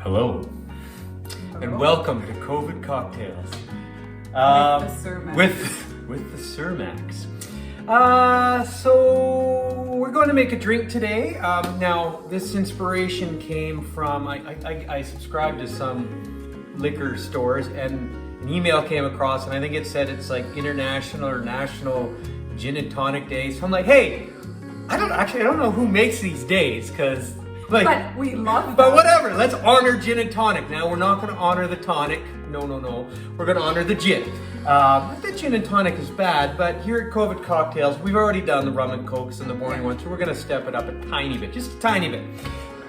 Hello, and welcome to COVID Cocktails with the Cermaks. So we're going to make a drink today. Now, this inspiration came from I subscribed to some liquor stores, and an email came across, and I think it said it's like International or National Gin and Tonic Day. So I'm like, hey, I don't know who makes these days, because like, but we love them. But whatever, let's honor gin and tonic. Now, we're not going to honor the tonic. No. We're going to honor the gin. Not that gin and tonic is bad, but here at COVID Cocktails, we've already done the rum and cokes and the boring ones, so we're going to step it up a tiny bit, just a tiny bit.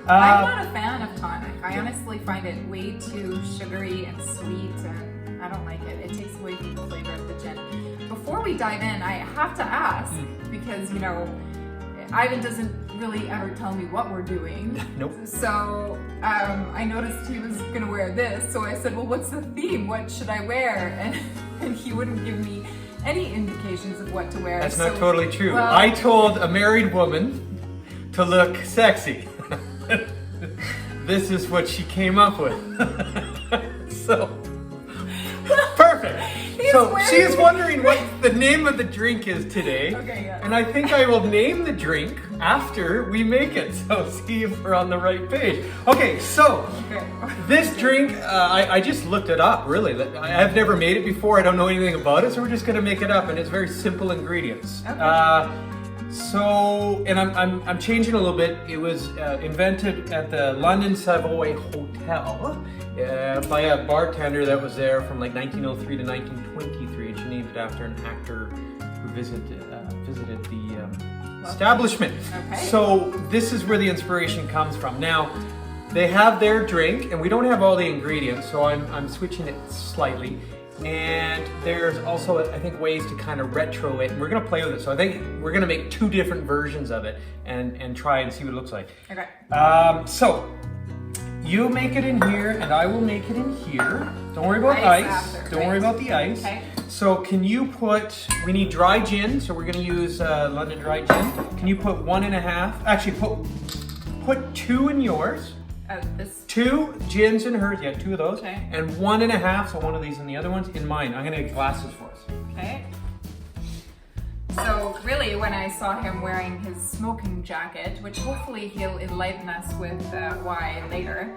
I'm not a fan of tonic. I honestly find it way too sugary and sweet, and I don't like it. It takes away from the flavor of the gin. Before we dive in, I have to ask, because, you know, Ivan doesn't really ever tell me what we're doing. Nope. So I noticed he was gonna wear this, so I said, well, what's the theme? What should I wear? And he wouldn't give me any indications of what to wear. That's not totally true. Well, I told a married woman to look sexy. This is what she came up with. So, perfect. So she is wondering what the name of the drink is today. Okay, yeah. And I think I will name the drink after we make it. So see if we're on the right page. Okay, so this drink, I just looked it up, really. I have never made it before. I don't know anything about it, so we're just gonna make it up, and it's very simple ingredients. Okay. And I'm changing a little bit. It was invented at the London Savoy Hotel by a bartender that was there from like 1903 to 1923, and she named it after an actor who visited the establishment. Okay. So this is where the inspiration comes from. Now, they have their drink, and we don't have all the ingredients, so I'm switching it slightly. And there's also, I think, ways to kind of retro it, and we're gonna play with it. So I think we're gonna make two different versions of it and try and see what it looks like. Okay. So you make it in here, and I will make it in here. Don't worry about ice. Don't worry about the ice. Okay. So can you put? We need dry gin, so we're gonna use London dry gin. Can you put 1.5? Actually, put 2 in yours. This. 2 gins in hers, yeah, 2 of those, okay. And 1.5, so one of these and the other one's in mine. I'm gonna get glasses for us. Okay. So really, when I saw him wearing his smoking jacket, which hopefully he'll enlighten us with why later,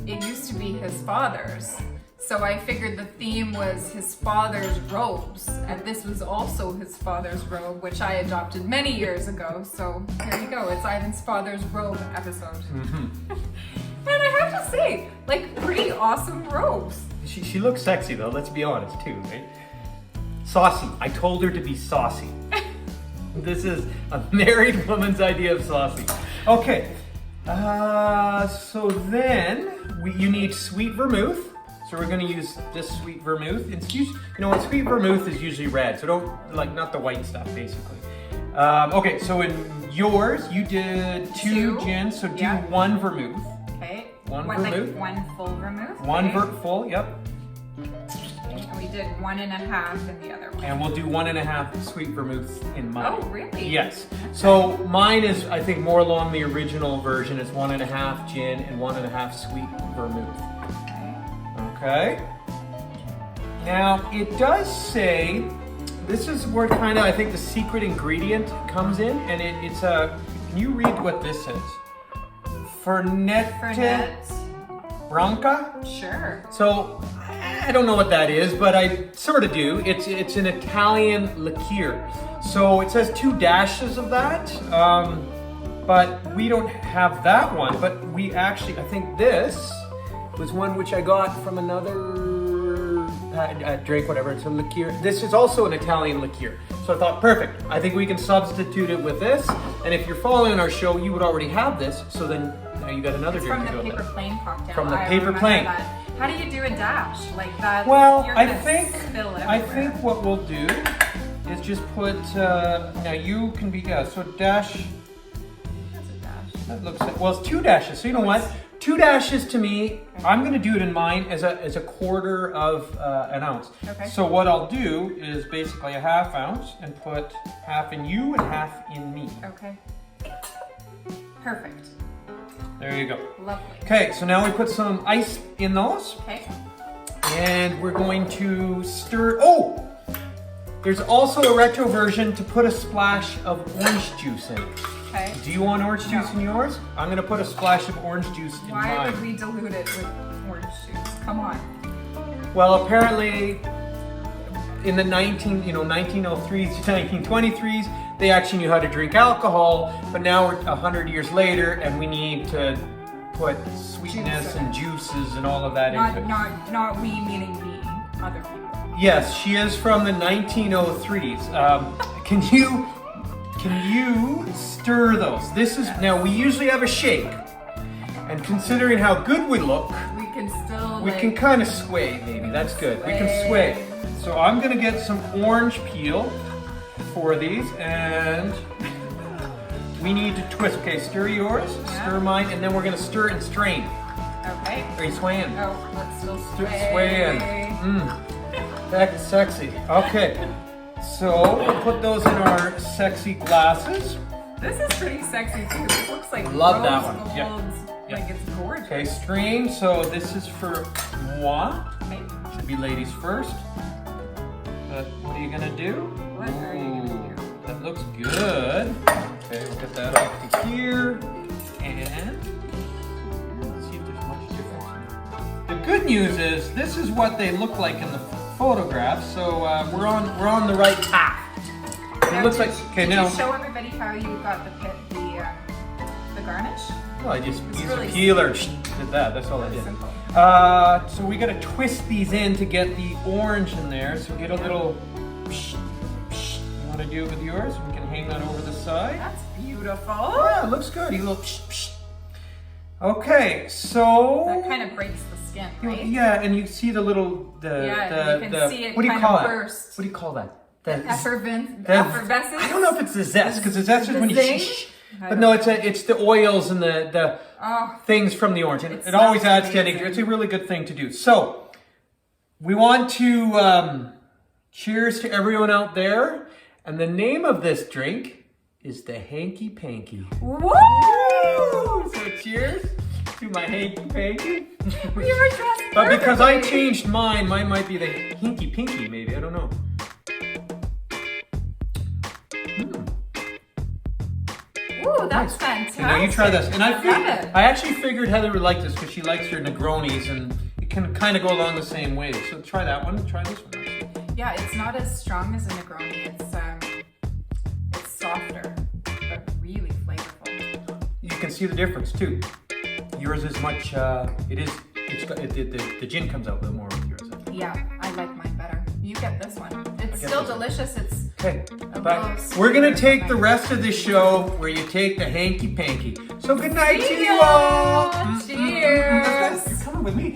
it used to be his father's. So I figured the theme was his father's robes, and this was also his father's robe, which I adopted many years ago. So here you go, it's Ivan's father's robe episode. Mm-hmm. And I have to say, like, pretty awesome robes. She looks sexy though, let's be honest too, right? Saucy. I told her to be saucy. This is a married woman's idea of saucy. Okay, so then you need sweet vermouth. So we're going to use this sweet vermouth. It's you know what, sweet vermouth is usually red, so don't, like, not the white stuff, basically. Okay, so in yours, you did 2 gins, so do 1 vermouth. Okay. One vermouth. Like 1 full vermouth. One full, yep. And we did 1.5 in the other one. And we'll do 1.5 sweet vermouth in mine. Oh, really? Yes. So mine is, I think, more along the original version. It's 1.5 gin and 1.5 sweet vermouth. Okay. Now, it does say, this is where kind of, I think, the secret ingredient comes in, and it's a, can you read what this says? Fernet Branca? Sure. So, I don't know what that is, but I sort of do. It's an Italian liqueur. So it says 2 dashes of that, but we don't have that one, but we actually, I think this was one which I got from another drink, whatever, it's a liqueur. This is also an Italian liqueur. So I thought, perfect. I think we can substitute it with this. And if you're following our show, you would already have this. So then now you got another drink to go with it. From the paper plane cocktail. From the paper plane. How do you do a dash like that? Well, You're I gonna think what we'll do is just put, now you can be, so dash. That's a dash. That looks like, well, it's 2 dashes. So you know what? 2 dashes to me, I'm gonna do it in mine as a 1/4 of an ounce. Okay. So what I'll do is basically a 1/2 ounce and put 1/2 in you and 1/2 in me. Okay. Perfect. There you go. Lovely. Okay, so now we put some ice in those. Okay. And we're going to stir. Oh! There's also a retro version to put a splash of orange juice in it. Okay. Do you want orange juice in yours? I'm going to put a splash of orange juice in Why mine. would we dilute it with orange juice? Come on. Well, apparently in the 1903s to 1923s, they actually knew how to drink alcohol, but now we're 100 years later and we need to put sweetness and juices and all of that into it. Not we, meaning me, other people. Yes, she is from the 1903s. Can you stir those? This is, now we usually have a shake, and considering how good we look, We can still. we can kind of sway maybe. That's good. We can sway. So I'm gonna get some orange peel for these, and we need to twist. Okay, stir yours, stir mine, and then we're gonna stir and strain. Okay. Are you swaying? Oh, let's still Swaying. That's sexy. Okay. So we'll put those in our sexy glasses. This is pretty sexy too. This looks like Love that rose one. Yeah. gold. Yeah. Like it's gorgeous. Okay, strain. So this is for moi. Okay. Should be ladies first. But what are you gonna do? What are you gonna do? That looks good. Okay, we'll get that up to here. And let's see if there's much difference. The good news is this is what they look like in the photograph. So we're on the right path. It looks like okay Did now. you show everybody how you got the garnish? Well, I just used really a peeler. Did that. That's all I did. Simple. So we gotta twist these in to get the orange in there. So get a little. You want to do it with yours? We can hang that over the side. That's beautiful. Yeah, it looks good. You little. Okay, so. That kind of breaks the skin, right? Yeah, and you see the little you can see it what do you kind call of it? burst. What do you call that? Effervescence? I don't know if it's the zest because the zest is when you zing? but no, it's the oils and the things from the orange. And it always adds to it. It's a really good thing to do. So we want to cheers to everyone out there. And the name of this drink is the Hanky Panky. Woo! So cheers to my Hanky Panky. We were dressed But because I perfectly. changed mine might be the Hinky Pinky maybe. I don't know. Ooh, that's fantastic. Now you try this. And love it. I actually figured Heather would like this because she likes her Negronis and it can kind of go along the same way. So try that one. Try this one. Yeah, it's not as strong as a Negroni. It's softer, but really flavorful. You can see the difference too. Yours is much. The gin comes out a little more with yours. Yeah, I like mine better. You get this one. It's get still this one. delicious. It's Okay, a but little we're gonna sweeter take than the mine. rest of the show where you take the Hanky Panky. So good night to See you ya. all. Cheers. You're coming with me.